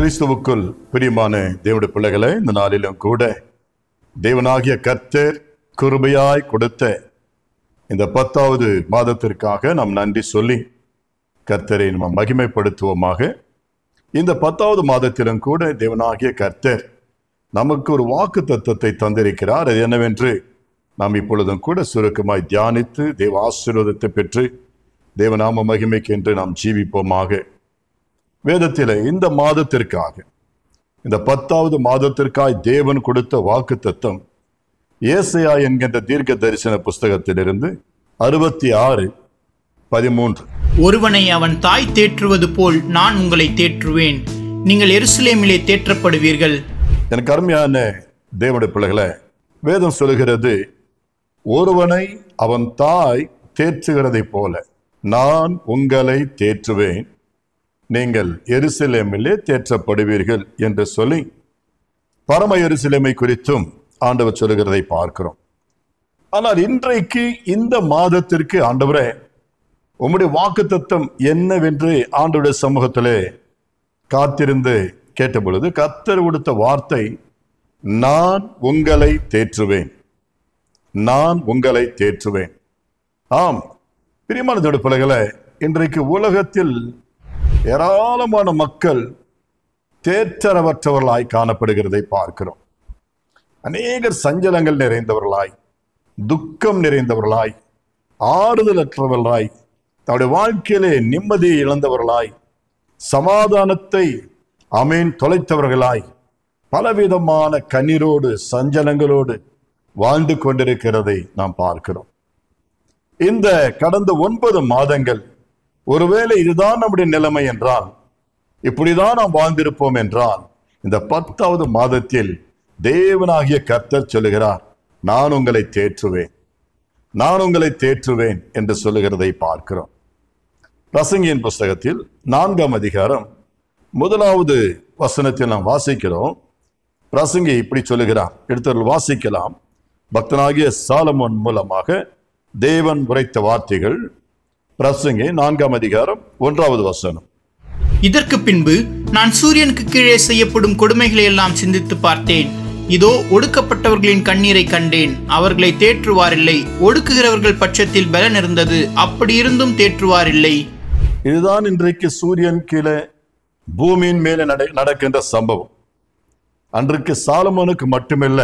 கிறிஸ்துவுக்குள் பிரியமான தேவனுடைய பிள்ளைகளே, இந்த நாளிலும் கூட தேவனாகிய கர்த்தர் கிருபையாய் கொடுத்த இந்த 10வது மாதத்திற்காக நாம் நன்றி சொல்லி கர்த்தரை நாம் மகிமைப்படுத்துவோமாக. இந்த 10வது மாதத்திலும் கூட தேவனாகிய கர்த்தர் நமக்கு ஒரு வாக்கு தத்தத்தை தந்திருக்கிறார். அது என்னவென்று நாம் இப்பொழுதும் கூட சுருக்கமாய் தியானித்து தேவ ஆசீர்வாதத்தை பெற்று தேவநாம மகிமைக்கு என்று நாம் ஜீவிப்போமாக. வேதத்திலே இந்த மாதத்திற்காக, இந்த 10வது மாதத்திற்காய் தேவன் கொடுத்த வாக்கு தத்தம் ஏசாயா என்கின்ற தீர்க்க தரிசன புஸ்தகத்திலிருந்து 66:13. ஒருவனை அவன் தாய் தேற்றுவது போல் நான் உங்களை தேற்றுவேன், நீங்கள் எருசலேமிலே தேற்றப்படுவீர்கள். எனக்கு அருமையான தேவனுடைய பிள்ளைகளே, வேதம் சொல்லுகிறது, ஒருவனை அவன் தாய் தேற்றுகிறதை போல நான் உங்களை தேற்றுவேன், நீங்கள் எருசலேமிலே தேற்றப்படுவீர்கள் என்று சொல்லி பரம எருசலேமை குறித்தும் ஆண்டவர் சொல்லுகிறதை பார்க்கிறோம். ஆனால் இன்றைக்கு இந்த மாதத்திற்கு ஆண்டவரே உம்முடைய வாக்குத்தத்தம் என்னவென்று ஆண்டவருடைய சமூகத்திலே காத்திருந்து கேட்ட பொழுது கர்த்தர் கொடுத்த வார்த்தை, நான் உங்களை தேற்றுவேன், நான் உங்களை தேற்றுவேன். ஆம் பிரியமான தேவனுடைய பிள்ளைகளே, இன்றைக்கு உலகத்தில் ஏராளமான மக்கள் தேற்றரவற்றவர்களாய் காணப்படுகிறதை பார்க்கிறோம். அநேகர் சஞ்சலங்கள் நிறைந்தவர்களாய், துக்கம் நிறைந்தவர்களாய், ஆறுதலற்றவர்களாய், தன்னுடைய வாழ்க்கையிலே நிம்மதியை இழந்தவர்களாய், சமாதானத்தை தொலைத்தவர்களாய், பலவிதமான கண்ணீரோடு சஞ்சலங்களோடு வாழ்ந்து கொண்டிருக்கிறதை நாம் பார்க்கிறோம். இந்த கடந்த 9 மாதங்கள் ஒருவேளை இதுதான் நம்முடைய நிலைமை என்றால், இப்படிதான் நாம் வாழ்ந்திருப்போம் என்றால், இந்த 10வது மாதத்தில் தேவனாகிய கர்த்தர் சொல்லுகிறார், நான் உங்களை தேற்றுவேன், நான் உங்களை தேற்றுவேன் என்று சொல்லுகிறதை பார்க்கிறோம். பிரசங்கியின் புஸ்தகத்தில் 4ஆம் அதிகாரம் 1வது வசனத்தில் நாம் வாசிக்கிறோம். பிரசங்கி இப்படி சொல்லுகிறார், எடுத்தவர்கள் வாசிக்கலாம். பக்தனாகிய சாலமோன் மூலமாக தேவன் உரைத்த வார்த்தைகள். பிரசங்கி 4ஆம் அதிகாரம் 1வது வசனம். இதற்கு பின்பு நான் சூரியனுக்கு கீழே செய்யப்படும் கொடுமைகளை எல்லாம் சிந்தித்து பார்த்தேன். இதோ ஒடுக்கப்பட்டவர்களின் கண்ணீரை கண்டேன், அவர்களை தேற்றுவாரில்லை. ஒடுக்குகிறவர்கள் பட்சத்தில் பலன் இருந்தது, அப்படி இருந்தும் தேற்றுவாரில்லை. இதுதான் இன்றைக்கு சூரியன் கீழே பூமியின் மேலே நடக்கின்ற சம்பவம். அன்றைக்கு சாலமோனுக்கு மட்டுமல்ல,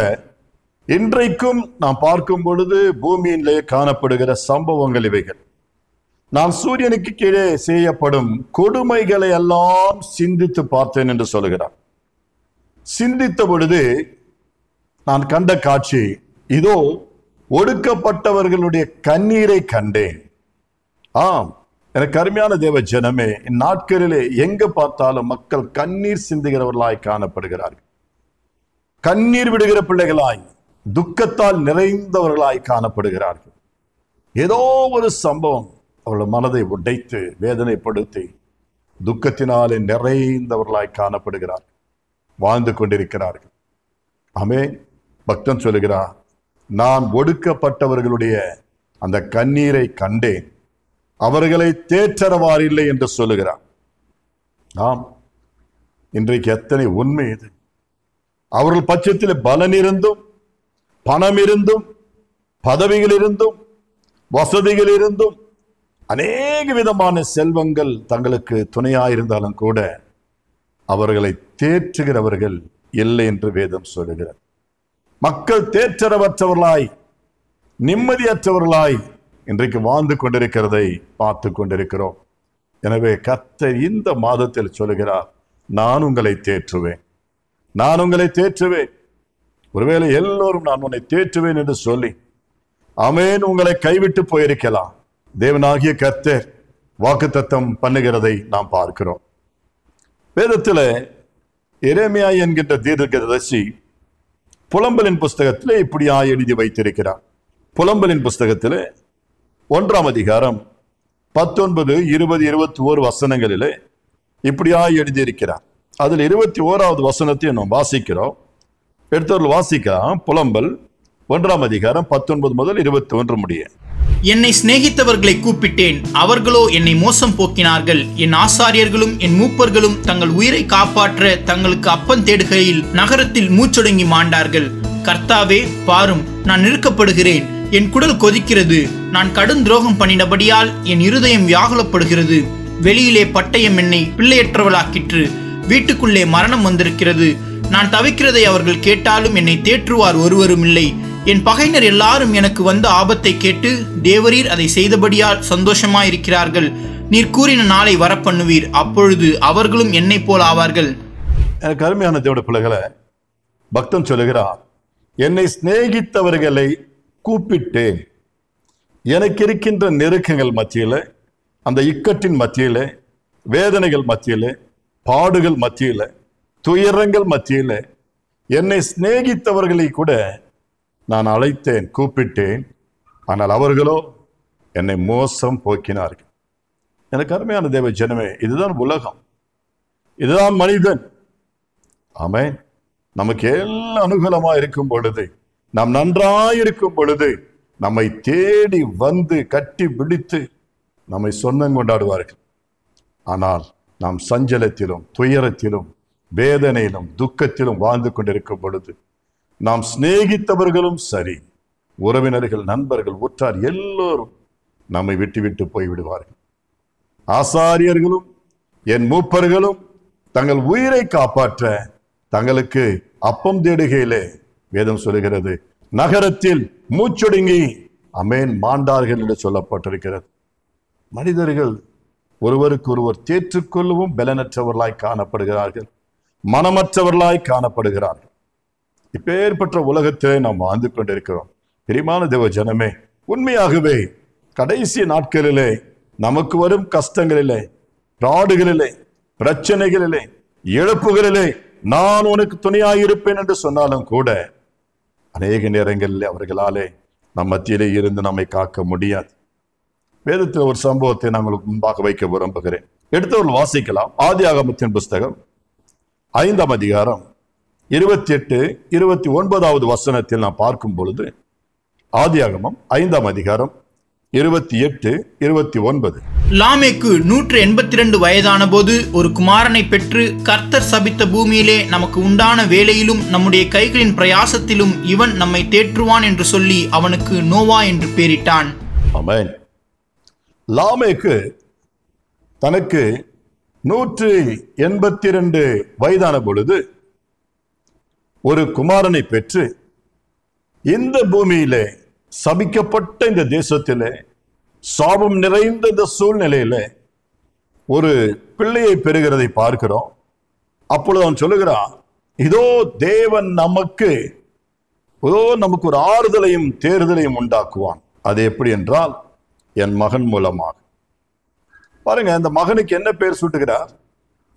இன்றைக்கும் நாம் பார்க்கும் பொழுது பூமியிலே காணப்படுகிற சம்பவங்கள் இவைகள். நான் சூரியனுக்கு கீழே செய்யப்படும் கொடுமைகளை எல்லாம் சிந்தித்து பார்த்தேன் என்று சொல்லுகிறார். சிந்தித்த பொழுது நான் கண்ட காட்சி, இதோ ஒடுக்கப்பட்டவர்களுடைய கண்ணீரை கண்டேன். ஆம் எனக்கு அருமையான தேவ ஜனமே, இந்நாட்களிலே எங்க பார்த்தாலும் மக்கள் கண்ணீர் சிந்துகிறவர்களாய் காணப்படுகிறார்கள். கண்ணீர் விடுகிற பிள்ளைகளாய், துக்கத்தால் நிறைந்தவர்களாய் காணப்படுகிறார்கள். ஏதோ ஒரு சம்பவம் அவர்கள் மனதை உடைத்து வேதனைப்படுத்தி துக்கத்தினாலே நிறைந்தவர்களாய் காணப்படுகிறார்கள், வாழ்ந்து கொண்டிருக்கிறார்கள். ஆமென். பக்தன் சொல்லுகிறார், நான் ஒடுக்கப்பட்டவர்களுடைய அந்த கண்ணீரை கண்டேன், அவர்களை தேற்றரவாரில்லை என்று சொல்லுகிறார். ஆம், இன்றைக்கு எத்தனை உண்மை இது. அவர்கள் பட்சத்தில் பலன் இருந்தும், பணம் இருந்தும், பதவிகள் இருந்தும், வசதிகள் இருந்தும், அநேக விதமான செல்வங்கள் தங்களுக்கு துணையாயிருந்தாலும் கூட அவர்களை தேற்றுகிறவர்கள் இல்லை என்று வேதம் சொல்லுகிறது. மக்கள் தேற்றரவற்றவர்களாய், நிம்மதியற்றவர்களாய் இன்றைக்கு வாழ்ந்து கொண்டிருக்கிறதை பார்த்து கொண்டிருக்கிறோம். எனவே கர்த்தர் இந்த மாதத்தில் சொல்லுகிறார், நான் உங்களை தேற்றுவேன், நான் உங்களை தேற்றுவேன். ஒருவேளை எல்லோரும் நான் உன்னை தேற்றுவேன் என்று சொல்லி ஆமென் உங்களை கைவிட்டு போயிருக்கலாம். தேவனாகிய கர்த்தர் வாக்குத்தத்தம் பண்ணுகிறதை நாம் பார்க்கிறோம். வேதத்தில் எரேமியா என்கின்ற தீர்க்கதரிசி புலம்பலின் புஸ்தகத்தில் இப்படியா எழுதி வைத்திருக்கிறார். புலம்பலின் புஸ்தகத்தில் 1ஆம் அதிகாரம் 19, 20, 21 வசனங்களிலே இப்படியா எழுதியிருக்கிறார். அதில் 21வது வசனத்தை நாம் வாசிக்கிறோம். எடுத்தவர்கள் வாசிக்கலாம். புலம்பல் 1ஆம் அதிகாரம் 19 முதல் 21 முடிய. என்னை சிநேகித்தவர்களை கூப்பிட்டேன், அவர்களோ என்னை மோசம் போக்கினார்கள். என் ஆசாரியர்களும் என் மூப்பர்களும் தங்கள் உயிரை காப்பாற்ற தங்களுக்கு அப்பம் தேடுகையில் நகரத்தில் மூச்சொடுங்கி மாண்டார்கள். கர்த்தாவே, பாரும், நான் நெருக்கப்படுகிறேன், என் குடல் கொதிக்கிறது. நான் கடும் துரோகம் பண்ணினபடியால் என் இருதயம் வியாகுலப்படுகிறது. வெளியிலே பட்டயம் என்னை பிள்ளையற்றவளாக்கிற்று, வீட்டுக்குள்ளே மரணம் வந்திருக்கிறது. நான் தவிக்கிறதை அவர்கள் கேட்டாலும் என்னை தேற்றுவார் ஒருவரும் இல்லை. என் பகைஞர் எல்லாரும் எனக்கு வந்த ஆபத்தை கேட்டு தேவரீர் அதை செய்தபடியால் சந்தோஷமாயிருக்கிறார்கள். நீர் கூறின நாளை வரப்பண்ணுவீர், அப்பொழுது அவர்களும் என்னை போல் ஆவார்கள். எனக்கு அருமையான தேவனுடைய பிள்ளைகளை, பக்தன் சொல்லுகிறார், என்னை சிநேகித்தவர்களை கூப்பிட்டேன். எனக்கு இருக்கின்ற நெருக்கங்கள் மத்தியில, அந்த இக்கட்டின் மத்தியில, வேதனைகள் மத்தியில, பாடுகள் மத்தியில, துயரங்கள் மத்தியில என்னை சிநேகித்தவர்களை கூட நான் அழைத்தேன், கூப்பிட்டேன். ஆனால் அவர்களோ என்னை மோசம் போக்கினார்கள். எனக்கு அருமையான தேவ ஜனமே, இதுதான் உலகம், இதுதான் மனிதன். ஆமென். நமக்கு எல்லாம் அனுகூலமா இருக்கும் பொழுது, நாம் நன்றாயிருக்கும் பொழுது நம்மை தேடி வந்து கட்டி பிடித்து நம்மை சொந்தம் கொண்டாடுவார்கள். ஆனால் நாம் சஞ்சலத்திலும் துயரத்திலும் வேதனையிலும் துக்கத்திலும் வாழ்ந்து கொண்டிருக்கும் பொழுது நாம் சிநேகித்தவர்களும் சரி, உறவினர்கள், நண்பர்கள், உற்றார் எல்லோரும் நம்மை விட்டு விட்டு போய்விடுவார்கள். ஆசாரியர்களும் என் மூப்பர்களும் தங்கள் உயிரை காப்பாற்ற தங்களுக்கு அப்பம் தேடுகையிலே வேதம் சொல்லுகிறது, நகரத்தில் மூச்சொடுங்கி அமேன் மாண்டார்கள் என்று சொல்லப்பட்டிருக்கிறது. மனிதர்கள் ஒருவருக்கு ஒருவர் தேற்றுக்கொள்ளவும் பலனற்றவர்களாய் காணப்படுகிறார்கள், மனமற்றவர்களாய் காணப்படுகிறார்கள். இப்பேற்பட்ட உலகத்தை நாம் வாழ்ந்து கொண்டிருக்கிறோம். பிரியமான தேவ ஜனமே, உண்மையாகவே கடைசி நாட்களிலே நமக்கு வரும் கஷ்டங்களிலே, பாடுகளிலே, பிரச்சனைகளிலே, இழப்புகளிலே நான் உனக்கு துணையாயிருப்பேன் என்று சொன்னாலும் கூட அநேக நேரங்களில் அவர்களாலே நம் மத்தியிலே இருந்து நம்மை காக்க முடியாது. வேதத்தில் ஒரு சம்பவத்தை நான் உங்களுக்கு முன்பாக வைக்க விரும்புகிறேன். எடுத்தவர்கள் வாசிக்கலாம். ஆதியாகமத்தின் புஸ்தகம் 5ஆம் அதிகாரம் 28, 29வது வசனத்தில் நாம் பார்க்கும் பொழுது, ஆதியாகமம் 5ஆம் அதிகாரம் 28, 29. லாமேக்கு 182 வயதான போது ஒரு குமாரனை பெற்று, கர்த்தர் சபித்த பூமியிலே நமக்கு உண்டான வேலையிலும் நம்முடைய கைகளின் பிரயாசத்திலும் இவன் நம்மை தேற்றுவான் என்று சொல்லி அவனுக்கு நோவா என்று பெயரிட்டான். ஆமென். லாமேக்கு தனக்கு 182 வயதான பொழுது ஒரு குமாரனை பெற்று, இந்த பூமியிலே சபிக்கப்பட்ட இந்த தேசத்திலே சாபம் நிறைந்த இந்த சூழ்நிலையில ஒரு பிள்ளையை பெறுகிறதை பார்க்கிறோம். அப்பொழுது அவன் சொல்லுகிறான், இதோ தேவன் நமக்கு ஒரு ஆறுதலையும் தேறுதலையும் உண்டாக்குவான். அது எப்படி என்றால், என் மகன் மூலமாக. பாருங்க, அந்த மகனுக்கு என்ன பெயர் சூட்டுகிறார்?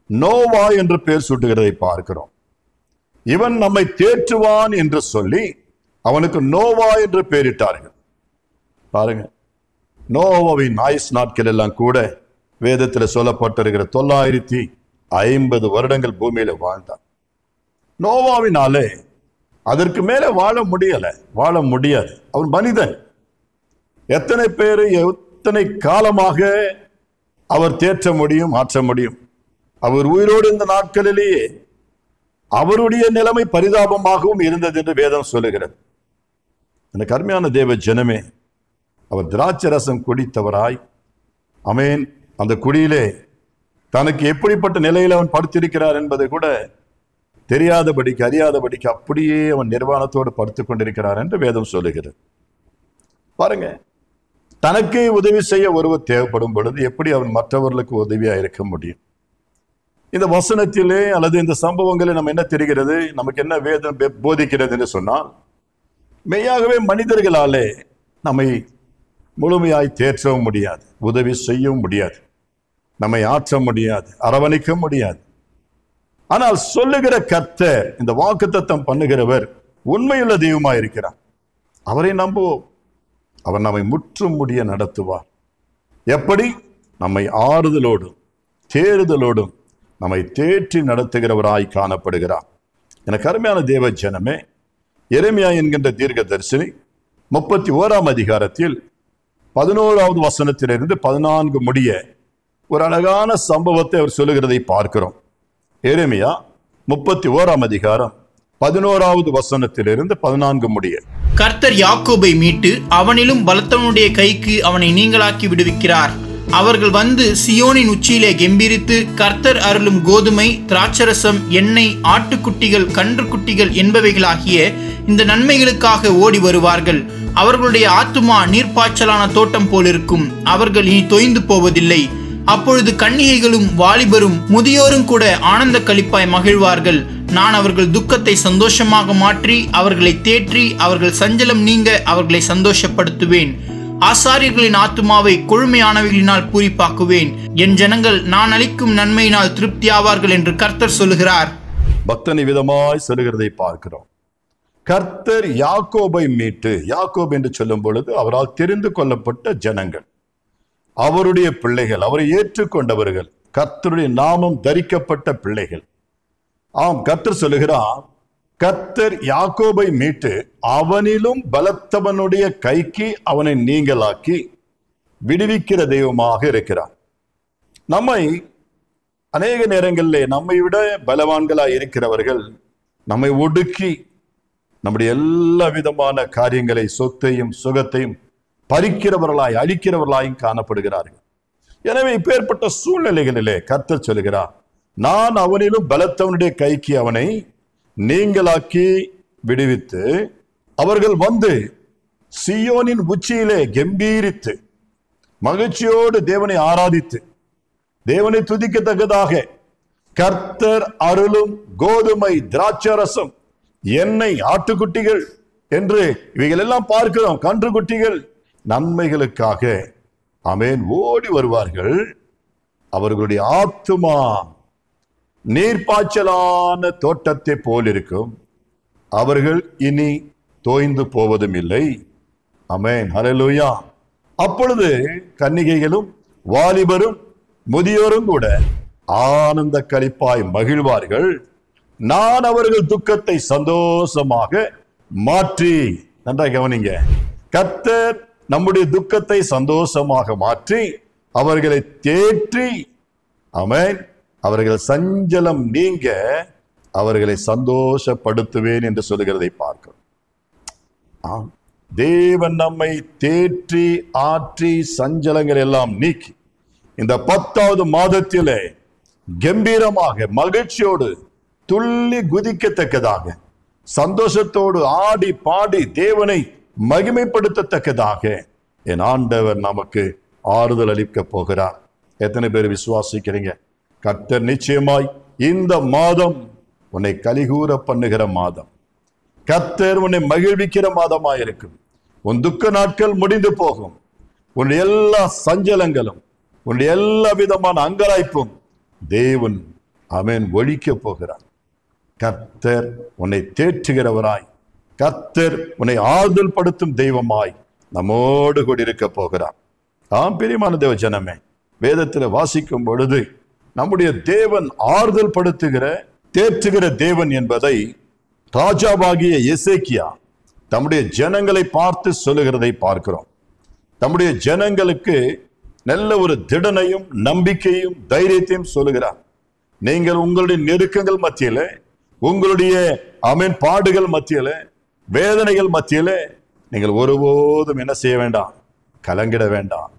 நோவா என்று பெயர் சூட்டுகிறதை பார்க்கிறோம். இவன் நம்மை தேற்றுவான் என்று சொல்லி அவனுக்கு நோவா என்று பெயரிட்டார்கள். பாருங்க, நோவாவின் ஆயுஸ் நாட்கள் எல்லாம் கூட வேதத்தில் சொல்லப்பட்டிருக்கிற 950 வருடங்கள் பூமியில வாழ்ந்தான். நோவாவினாலே அதற்கு மேலே வாழ முடியாது. அவன் மனிதன். எத்தனை பேரு எத்தனை காலமாக அவர் தேற்ற முடியும், ஆற்ற முடியும்? அவர் உயிரோடு இந்த நாட்களிலேயே அவருடைய நிலைமை பரிதாபமாகவும் இருந்தது என்று வேதம் சொல்லுகிறது. எனக்கு அருமையான தேவ ஜனமே, அவர் திராட்சை ரசம் குடித்தவராய், அமேன், அந்த குடியிலே தனக்கு எப்படிப்பட்ட நிலையில் அவன் படுத்திருக்கிறார் என்பதை கூட தெரியாதபடிக்கு, அறியாதபடிக்கு அப்படியே அவன் நிர்வாணத்தோடு படுத்துக் கொண்டிருக்கிறார் என்று வேதம் சொல்லுகிறது. பாருங்க, தனக்கே உதவி செய்ய ஒருவர் தேவைப்படும் பொழுது எப்படி அவன் மற்றவர்களுக்கு உதவியா இருக்க முடியும்? இந்த வசனத்திலே அல்லது இந்த சம்பவங்களில் நம்ம என்ன தெரிகிறது, நமக்கு என்ன வேதம் போதிக்கிறது என்று சொன்னால், மெய்யாகவே மனிதர்களாலே நம்மை முழுமையாய் தேற்றவும் முடியாது, உதவி செய்யவும் முடியாது, நம்மை ஆற்ற முடியாது, அரவணைக்க முடியாது. ஆனால் சொல்லுகிற கர்த்தர், இந்த வாக்குத்தத்தம் பண்ணுகிறவர் உண்மையுள்ள தெய்வமாய் இருக்கிறார். அவரை நம்புவோம். அவர் நம்மை முற்றும் முடிய நடத்துவார். எப்படி? நம்மை ஆறுதலோடும் தேறுதலோடும் நம்மை தேற்றி நடத்துகிறவராய் காணப்படுகிறார். எனக்கு அருமையான தேவ ஜனமே, எரேமியா என்கின்ற தீர்க்கதரிசி 31ஆம் அதிகாரத்தில் 11வது வசனத்திலிருந்து 14 முடிய ஒரு அழகான சம்பவத்தை அவர் சொல்லுகிறதை பார்க்கிறோம். எரேமியா 31ஆம் அதிகாரம் 11வது வசனத்திலிருந்து 14 முடிய. கர்த்தர் யாக்கோபை மீட்டு அவனிலும் பலத்தவனுடைய கைக்கு அவனை நீங்களாக்கி விடுவிக்கிறார். அவர்கள் வந்து சியோனின் உச்சியிலே கெம்பீரித்து, கர்த்தர் அருளும் கோதுமை, திராட்சரசம், எண்ணெய், ஆட்டுக்குட்டிகள், கன்றுக்குட்டிகள் என்பவைகளாகிய இந்த நன்மைகளுக்காக ஓடி வருவார்கள். அவர்களுடைய ஆத்துமா நீர்ப்பாய்ச்சலான தோட்டம் போலிருக்கும். அவர்கள் இனி தொய்ந்து போவதில்லை. அப்பொழுது கன்னிகைகளும் வாலிபரும் முதியோரும் கூட ஆனந்த களிப்பாய் மகிழ்வார்கள். நான் அவர்கள் துக்கத்தை சந்தோஷமாக மாற்றி அவர்களை தேற்றி அவர்கள் சஞ்சலம் நீங்க அவர்களை சந்தோஷப்படுத்துவேன். ஆசாரியர்களின் ஆத்துமாவை கொழுமையானவைகளினால் பூரிப்பாக்குவேன். என் ஜனங்கள் நான் அளிக்கும் நன்மையினால் திருப்தியாவார்கள் என்று கர்த்தர் சொல்லுகிறார். பக்தனை விதமாய் சொல்லுகிறதை பார்க்கிறோம். கர்த்தர் யாக்கோபை மீட்டு, யாக்கோப் என்று சொல்லும் பொழுது அவரால் தெரிந்து கொள்ளப்பட்ட ஜனங்கள், அவருடைய பிள்ளைகள், அவரை ஏற்றுக்கொண்டவர்கள், கர்த்தருடைய நாமம் தரிக்கப்பட்ட பிள்ளைகள். ஆம், கர்த்தர் சொல்லுகிறார், கர்த்தர் யாக்கோபை மீட்டு அவனிலும் பலத்தவனுடைய கைக்கு அவனை நீங்களாக்கி விடுவிக்கிற தெய்வமாக இருக்கிறார். நம்மை அநேக நேரங்களிலே நம்மை விட பலவான்களாய் இருக்கிறவர்கள் நம்மை ஒடுக்கி நம்முடைய எல்லா விதமான காரியங்களை, சொத்தையும் சுகத்தையும் பறிக்கிறவர்களாய் அழிக்கிறவர்களாயும் காணப்படுகிறார்கள். எனவே இப்பேற்பட்ட சூழ்நிலைகளிலே கர்த்தர் சொல்லுகிறார், நான் அவனிலும் பலத்தவனுடைய கைக்கு அவனை நீங்களாக்கி விடுவித்து, அவர்கள் வந்து சியோனின் உச்சியிலே கெம்பீரித்து மகிழ்ச்சியோடு தேவனை ஆராதித்து தேவனை துதிக்கத்தக்கதாக கர்த்தர் அருளும் கோதுமை, திராட்சரசம், எண்ணெய், ஆட்டுக்குட்டிகள் என்று இவைகள் எல்லாம் பார்க்கிறோம். கன்றுக்குட்டிகள் நன்மைகளுக்காக ஆமென் ஓடி வருவார்கள். அவர்களுடைய ஆத்துமா நீர்ப்பாய்ச்சலான தோட்டத்தை போல் இருக்கும். அவர்கள் இனி தோய்ந்து போவதும் இல்லை. ஆமென், ஹல்லேலூயா. அப்பொழுது கன்னிகைகளும் வாலிபரும் முதியோரும் கூட ஆனந்த களிப்பாய் மகிழ்வார்கள். நான் அவர்கள் துக்கத்தை சந்தோஷமாக மாற்றி, நன்றாக கவனிங்க, கர்த்தர் நம்முடைய துக்கத்தை சந்தோஷமாக மாற்றி அவர்களை தேற்றி, ஆமென், அவர்கள் சஞ்சலம் நீங்க அவர்களை சந்தோஷப்படுத்துவேன் என்று சொல்லுகிறதை பார்க்கிறோம். தேவன் நம்மை தேற்றி ஆற்றி சஞ்சலங்கள் எல்லாம் நீக்கி இந்த 10வது மாதத்திலே கம்பீரமாக மகிழ்ச்சியோடு துள்ளி குதிக்கத்தக்கதாக, சந்தோஷத்தோடு ஆடி பாடி தேவனை மகிமைப்படுத்தத்தக்கதாக என் ஆண்டவர் நமக்கு ஆறுதல் அளிக்க போகிறார். எத்தனை பேர் விசுவாசிக்கிறீங்க? கர்த்தர் நிச்சயமாய் இந்த மாதம் உன்னை கலிகூற பண்ணுகிற மாதம், கர்த்தர் உன்னை மகிழ்விக்கிற மாதமாய் இருக்கும். உன் துக்க நாட்கள் முடிந்து போகும். உன்னுடைய எல்லா சஞ்சலங்களும், உன்னுடைய எல்லா விதமான அங்கலாய்ப்பும் தேவன் ஆமென் ஒழிக்க போகிறார். கர்த்தர் உன்னை தேற்றுகிறவராய், கர்த்தர் உன்னை ஆறுதல் படுத்தும் தெய்வமாய் நம்மோடு கூட இருக்க போகிறார். பிரியமான தேவ ஜனமே, வேதத்தில் வாசிக்கும் பொழுது நம்முடைய தேவன் ஆறுதல் படுத்துகிற தேற்றுகிற தேவன் என்பதை ராஜாவாகிய எசேக்கியா தம்முடைய ஜனங்களை பார்த்து சொல்லுகிறதை பார்க்கிறோம். தம்முடைய ஜனங்களுக்கு நல்ல ஒரு திடனையும் நம்பிக்கையும் தைரியத்தையும் சொல்லுகிறார். நீங்கள் உங்களுடைய நெருக்கங்கள் மத்தியில, உங்களுடைய ஆமென் பாடுகள் மத்தியில, வேதனைகள் மத்தியில நீங்கள் ஒருபோதும் என்ன செய்ய வேண்டாம், கலங்கிட வேண்டாம்.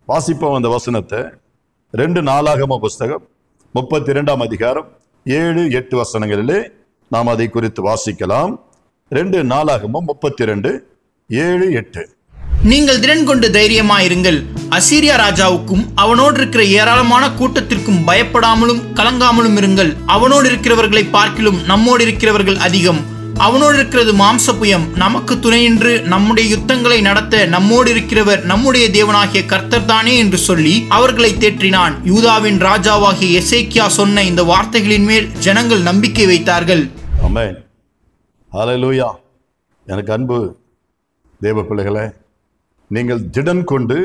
வாசிப்போம் அந்த வசனத்தை. 2 நாளாகம புஸ்தகம் 32ஆம் அதிகாரம் 7-8 வசனங்களிலே நாம் அதை குறித்து வாசிக்கலாம். 2 நாளாகமம் 32 7-8. நீங்கள் திடன் கொண்டு தைரியமாயிருங்கள். அசீரியா ராஜாவுக்கும் அவனோடு இருக்கிற ஏராளமான கூட்டத்திற்கும் பயப்படாமலும் கலங்காமலும் இருங்கள். அவனோடு இருக்கிறவர்களை பார்க்கிலும் நம்மோடு இருக்கிறவர்கள் அதிகம். அவனோடு இருக்கிறது மாம்சபுயம், நமக்கு துணையின்று நம்முடைய யுத்தங்களை நடத்த நம்மோடு இருக்கிறவர் நம்முடைய தேவனாகிய கர்த்தர் தானே என்று சொல்லி அவர்களை தேற்றினான். யூதாவின் ராஜாவாகிய எசேக்கியா சொன்ன இந்த வார்த்தைகளின் மேல் ஜனங்கள் நம்பிக்கை வைத்தார்கள். ஆமென், ஹல்லேலூயா. எனக்கு அன்பு தேவ பிள்ளைகளே, நீங்கள் திடன் கொண்டு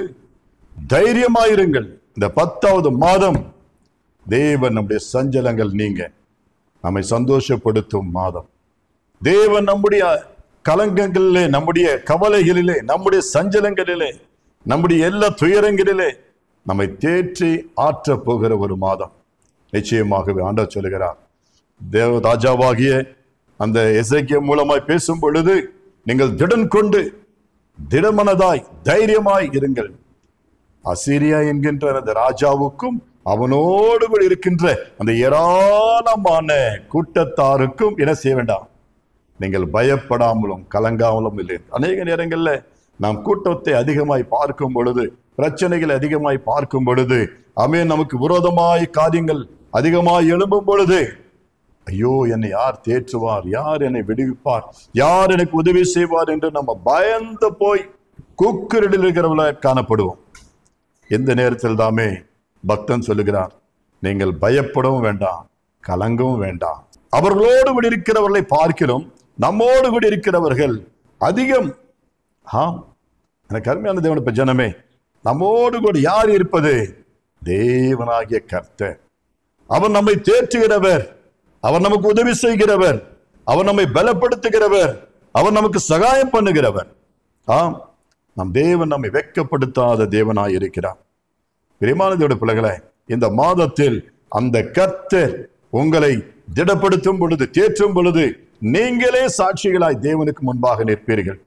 தைரியமாயிருங்கள். இந்த 10வது மாதம் தேவன் நம்முடைய சஞ்சலங்கள் நீங்க நம்மை சந்தோஷப்படுத்தும் மாதம். தேவன் நம்முடைய கலங்கங்களிலே, நம்முடைய கவலைகளிலே, நம்முடைய சஞ்சலங்களிலே நம்முடைய எல்லா துயரங்களிலே நம்மை தேற்றி ஆற்ற போகிற ஒரு மாதம். நிச்சயமாகவே ஆண்டவர் சொல்லுகிறார், தேவ ராஜாவாகிய அந்த எசேக்கியா மூலமாய் பேசும் பொழுது, நீங்கள் திடன் கொண்டு திடமனதாய் தைரியமாய் இருங்கள். அசீரியா என்கின்ற அந்த ராஜாவுக்கும் அவனோடு கூட இருக்கின்ற அந்த ஏராளமான கூட்டத்தாருக்கும் என்ன செய்ய வேண்டாம், நீங்கள் பயப்படாமலும் கலங்காமலும் இல்லை. அநேக நேரங்கள்ல நாம் கூட்டத்தை அதிகமாய் பார்க்கும் பொழுது, பிரச்சனைகளை அதிகமாய் பார்க்கும் பொழுது, நமக்கு விரோதமாய் காரியங்கள் அதிகமாய் எழும்பும் பொழுது, ஐயோ என்னை யார் தேற்றுவார், யார் என்னை விடுவிப்பார், யார் எனக்கு உதவி செய்வார் என்று நம்ம பயந்து போய் குக்கரில் இருக்கிறவர்கள காணப்படுவோம். எந்த நேரத்தில் தாமே பக்தன் சொல்லுகிறார், நீங்கள் பயப்படவும் வேண்டாம், கலங்கவும் வேண்டாம். அவர்களோடு கூட இருக்கிறவர்களை பார்க்கிறோம், நம்மோடு கூட இருக்கிறவர்கள் அதிகம். எனக்கு அருமையான தேவனுடைய ஜனமே, நம்மோடு கூட யார் இருப்பது? தேவனாகிய கர்த்தர். அவர் நம்மை தேற்றுகிறவர், அவர் நமக்கு உதவி செய்கிறவர், அவர் நம்மை பலப்படுத்துகிறவர், அவர் நமக்கு சகாயம் பண்ணுகிறவர். நம் தேவன் நம்மை வெட்கப்படுத்தாத தேவனாய் இருக்கிறார். பிரியமான தேவனுடைய பிள்ளைகளே, இந்த மாதத்தில் அந்த கர்த்தர் உங்களை திடப்படுத்தும் பொழுது, தேற்றும் பொழுது, நீங்களே சாட்சிகளாய் தேவனுக்கு முன்பாக நிற்பீர்கள்.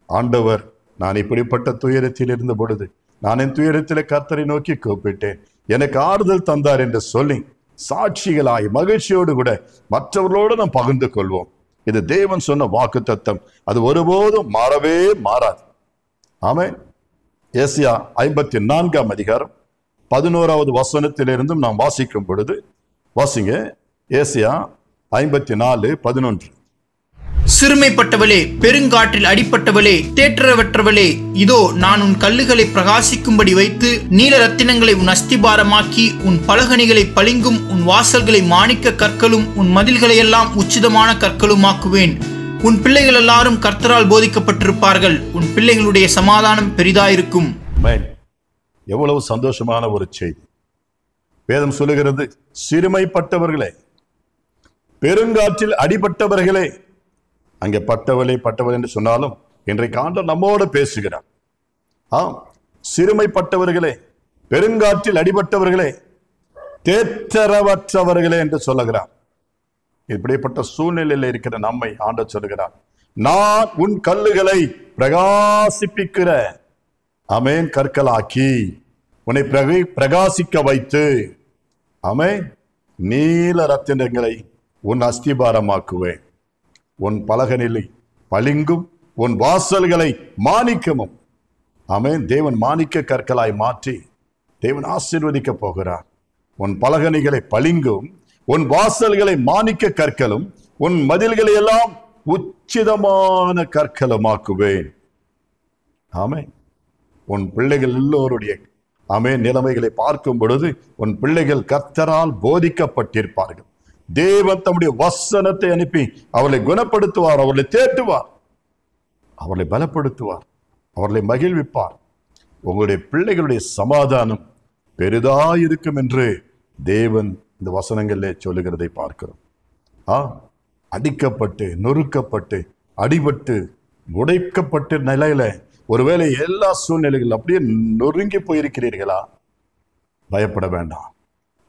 ஆண்டவர், நான் இப்படிப்பட்ட துயரத்தில் இருந்த பொழுது நான் என் துயரத்தில் கர்த்தரை நோக்கி கூப்பிட்டேன், எனக்கு ஆறுதல் தந்தார் என்று சொல்லி சாட்சிகளாய் மகிழ்ச்சியோடு கூட மற்றவர்களோடு நாம் பகிர்ந்து கொள்வோம். இது தேவன் சொன்ன வாக்குத்தத்தம், அது ஒருபோதும் மாறவே மாறாது. ஆமென். ஏசாயா 54ஆம் அதிகாரம் 11வது வசனத்திலிருந்தும் நாம் வாசிக்கும் பொழுது, வாசிங்க. ஏசாயா 54:11. சிறுமைப்பட்டவளே, பெருங்காற்றில் அடிப்பட்டவளே, தேற்றவற்றவளே, இதோ நான் உன் கல்லுகளை பிரகாசிக்கும்படி வைத்து நீல ரத்தினங்களை உன் அஸ்திபாரமாக்கி உன் பலகணிகளை பளிங்கும் உன் வாசல்களை மாணிக்க கற்களும் உன் மதில்களை எல்லாம் உச்சிதமான கற்களுமாக்குவேன். உன் பிள்ளைகள் எல்லாரும் கர்த்தரால் போதிக்கப்பட்டிருப்பார்கள். உன் பிள்ளைகளுடைய சமாதானம் பெரிதாயிருக்கும். எவ்வளவு சந்தோஷமான ஒரு செய்தி. வேதம் சொல்லுகிறது, சிறுமைப்பட்டவர்களே, பெருங்காற்றில் அடிபட்டவர்களே. அங்கே பட்டவளே பட்டவள் என்று சொன்னாலும் இன்றைக்கு ஆண்டவர் நம்மோடு பேசுகிறார். சிறுமைப்பட்டவர்களே, பெருங்காற்றில் அடிபட்டவர்களே, தேற்றரவற்றவர்களே என்று சொல்லுகிறார். இப்படிப்பட்ட சூழ்நிலையில் இருக்கிற நம்மை ஆண்டவர் சொல்லுகிறார், நான் உன் கல்லுகளை பிரகாசிப்பிக்கிற கற்களாக்கி உன்னை பிரகாசிக்க வைத்து நீல ரத்தினங்களை உன் அஸ்திபாரமாக்குவேன். உன் பலகனிலை பளிங்கும் உன் வாசல்களை மாணிக்கமும். தேவன் மாணிக்க கற்களாய் மாற்றி தேவன் ஆசீர்வதிக்க போகிறார். உன் பலகணிகளை பளிங்கும் உன் வாசல்களை மாணிக்க கற்களும் உன் மதில்களை எல்லாம் உச்சிதமான கற்களுமாக்குவேன். உன் பிள்ளைகள் எல்லோருடைய நிலைமைகளை பார்க்கும் பொழுது உன் பிள்ளைகள் கர்த்தரால் போதிக்கப்பட்டிருப்பார்கள். தேவன் தம்முடைய வசனத்தை அனுப்பி அவர்களை குணப்படுத்துவார், அவர்களை தேற்றுவார், அவர்களை பலப்படுத்துவார், அவர்களை மகிழ்விப்பார். உங்களுடைய பிள்ளைகளுடைய சமாதானம் பெரிதாயிருக்கும் என்று தேவன் இந்த வசனங்களிலே சொல்லுகிறதை பார்க்கிறோம். அடிக்கப்பட்டு நொறுக்கப்பட்டு அடிபட்டு உடைக்கப்பட்ட நிலையில ஒருவேளை எல்லா சூழ்நிலைகள் அப்படியே நொறுங்கி போயிருக்கிறீர்களா? பயப்பட வேண்டாம்.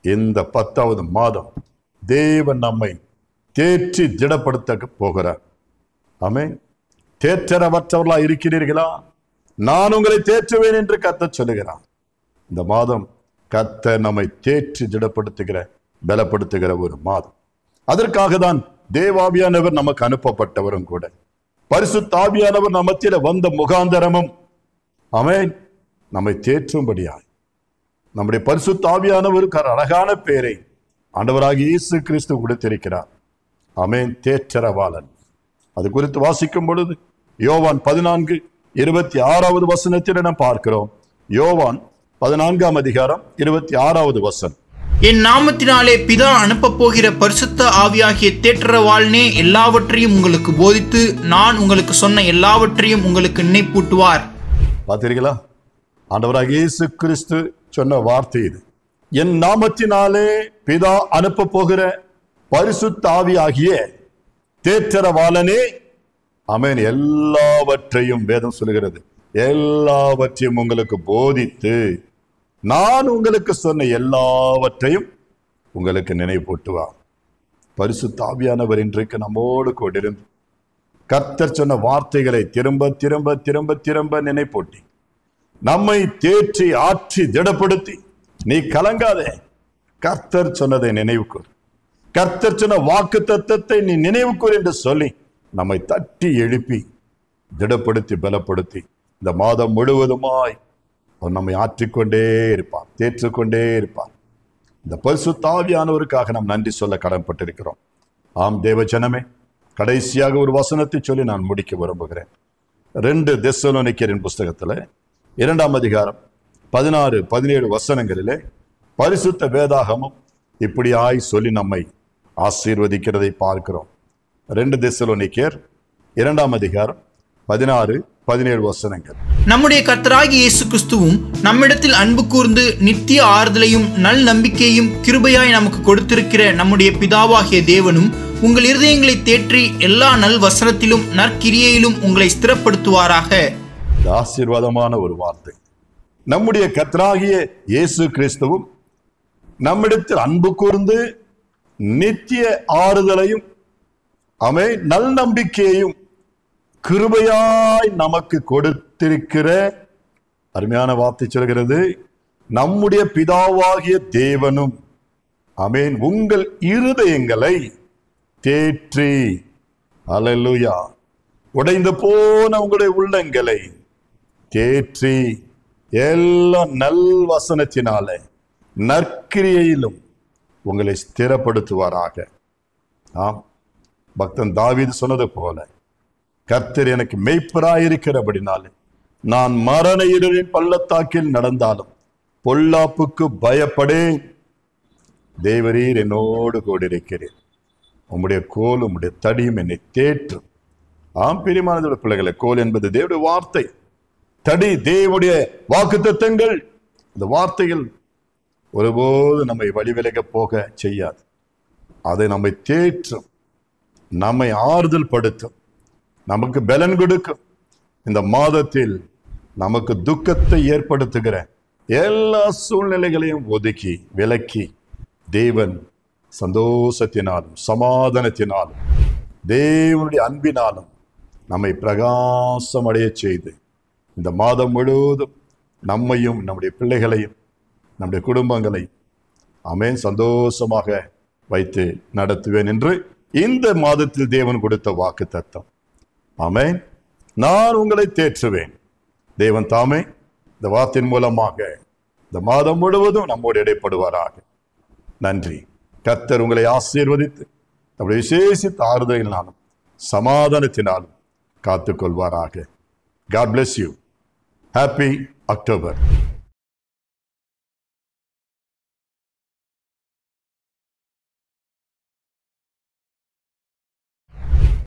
இந்த 10வது மாதம் தேவன் நம்மை தேற்றி திடப்படுத்த போகிறார். தேற்றரவற்றவர்களா இருக்கிறீர்களா? நான் உங்களை தேற்றுவேன் என்று கர்த்தர் சொல்லுகிறார். இந்த மாதம் கர்த்தர் நம்மை தேற்றி திடப்படுத்துகிற பலப்படுத்துகிற ஒரு மாதம். அதற்காக தான் தேவாவியானவர் நமக்கு அனுப்பப்பட்டவரும் கூட, பரிசுத்த ஆவியானவர் நம்மத்தில வந்த முகாந்தரமும் நம்மை தேற்றும்படியாய் நம்முடைய பரிசுத்த ஆவியானவருக்கு அழகான பெயரை ஆண்டவராகிய இயேசு கிறிஸ்து கொடுத்திருக்கிறார். தேற்றரவாளன். அது குறித்து வாசிக்கும் பொழுது யோவான் 14:26வது வசனத்தில் நாம் பார்க்கிறோம். யோவான் 14ஆம் அதிகாரம் 26வது வசனம். என் நாமத்தினாலே பிதா அனுப்ப போகிற பரிசுத்த ஆவியாகிய தேற்றரவாளனே எல்லாவற்றையும் உங்களுக்கு போதித்து நான் உங்களுக்கு சொன்ன எல்லாவற்றையும் உங்களுக்கு நினைப்பூட்டுவார். பார்த்தீர்களா? ஆண்டவராகிய இயேசு கிறிஸ்து சொன்ன வார்த்தை இது. என் நாமத்தினாலே பிதா அனுப்ப போகிற பரிசுத்த ஆவியாகிய தேற்றரவாளனே எல்லாவற்றையும் வேதம் சொல்லுகிறது எல்லாவற்றையும் உங்களுக்கு போதித்து நான் உங்களுக்கு சொன்ன எல்லாவற்றையும் உங்களுக்கு நினைவூட்டுவார். பரிசுத்த ஆவியானவர் இன்றைக்கு நம்மோடு கொண்டிருந்து கர்த்தர் சொன்ன வார்த்தைகளை திரும்ப திரும்ப திரும்ப திரும்ப நினைப்பூட்டி நம்மை தேற்றி ஆற்றி திடப்படுத்தி, நீ கலங்காதே, கர்த்தர் சொன்னதை நினைவுக்கூர், கர்த்தர் சொன்ன வாக்கு தத்தத்தை நீ நினைவுக்கூர் என்று சொல்லி நம்மை தட்டி எழுப்பி திடப்படுத்தி பலப்படுத்தி இந்த மாதம் முழுவதுமாய் அவர் நம்மை ஆற்றிக்கொண்டே இருப்பார், தேற்றுக்கொண்டே இருப்பார். இந்த பரிசுத்த ஆவியானவருக்காக நாம் நன்றி சொல்ல கடன்பட்டிருக்கிறோம். ஆம் தேவ ஜனமே, கடைசியாக ஒரு வசனத்தை சொல்லி நான் முடிக்க விரும்புகிறேன். 2 தெசலோனிக்கேயரின் புஸ்தகத்தில் 2ஆம் அதிகாரம் 16-17 வசனங்களிலே பரிசுத்த வேதாகமம் இப்படியாய் சொல்லி நம்மை ஆசீர்வதிக்கிறதை பார்க்கிறோம். 2 தெசலோனிக்கேயர் 2ஆம் அதிகாரம் 16-17 வசனங்கள். நம்முடைய கர்த்தராகிய இயேசு கிறிஸ்துவும் நம்மிடத்தில் அன்பு கூர்ந்து நித்திய ஆறுதலையும் நல் நம்பிக்கையும் கிருபையாய் நமக்கு கொடுத்திருக்கிற நம்முடைய பிதாவாகிய தேவனும் உங்கள் இருதயங்களை தேற்றி எல்லா நல் வசனத்திலும் நற்கிரியையிலும் உங்களை ஸ்திரப்படுத்துவாராக. ஆசீர்வாதமான ஒரு வார்த்தை. நம்முடைய கர்த்தராகிய இயேசு கிறிஸ்துவும் நம்மிடத்தில் அன்பு கூர்ந்து நித்திய ஆறுதலையும் நல் நம்பிக்கையையும் கிருபையாய் நமக்கு கொடுத்திருக்கிற அருமையான வார்த்தை சொல்கிறது. நம்முடைய பிதாவாகிய தேவனும் உங்கள் இருதயங்களை தேற்றி, அல்லேலூயா, உடைந்து போன உங்களுடைய உள்ளங்களை தேற்றி எல்லா நல் வசனத்தினால நற்கிரியையிலும் உங்களை ஸ்திரப்படுத்துவாராக. ஆம், பக்தன் தாவீது சொன்னது போல, கர்த்தர் எனக்கு மெய்ப்பராயிருக்கிறபடினாலே நான் மரண இருளின் பள்ளத்தாக்கில் நடந்தாலும் பொல்லாப்புக்கு பயப்படேன், தேவரீர் என்னோடு கூடியிருக்கிறேன், உம்முடைய கோல் உம்முடைய தடியும் என்னை தேற்றும். ஆம் பிரியமானதோட பிள்ளைகளை, கோல் என்பது தேவனுடைய வார்த்தை, தடி தேவனுடைய வாக்குத்தத்தங்கள். இந்த வார்த்தைகள் ஒருபோது நம்மை வழிவிலக போக செய்யாது. அதை நம்மை தேற்றும், நம்மை ஆறுதல் படுத்தும், நமக்கு பலன் கொடுக்கும். இந்த மாதத்தில் நமக்கு துக்கத்தை ஏற்படுத்துகிற எல்லா சூழ்நிலைகளையும் ஒதுக்கி விலக்கி தேவன் சந்தோஷத்தினாலும் சமாதானத்தினாலும் தேவனுடைய அன்பினாலும் நம்மை பிரகாசம் அடைய செய்து இந்த மாதம் முழுவதும் நம்மையும் நம்முடைய பிள்ளைகளையும் நம்முடைய குடும்பங்களையும் சந்தோஷமாக வைத்து நடத்துவேன் என்று இந்த மாதத்தில் தேவன் கொடுத்த வாக்கு தத்தம். நான் உங்களை தேற்றுவேன். தேவன் தாமே இந்த வார்த்தையின் மூலமாக இந்த மாதம் முழுவதும் நம்மோடு இடைப்படுவாராக. நன்றி. கர்த்தர் உங்களை ஆசீர்வதித்து நம்முடைய விசேஷித்த ஆறுதலினாலும் சமாதானத்தினாலும் காத்துக்கொள்வாராக. God bless you. Happy October.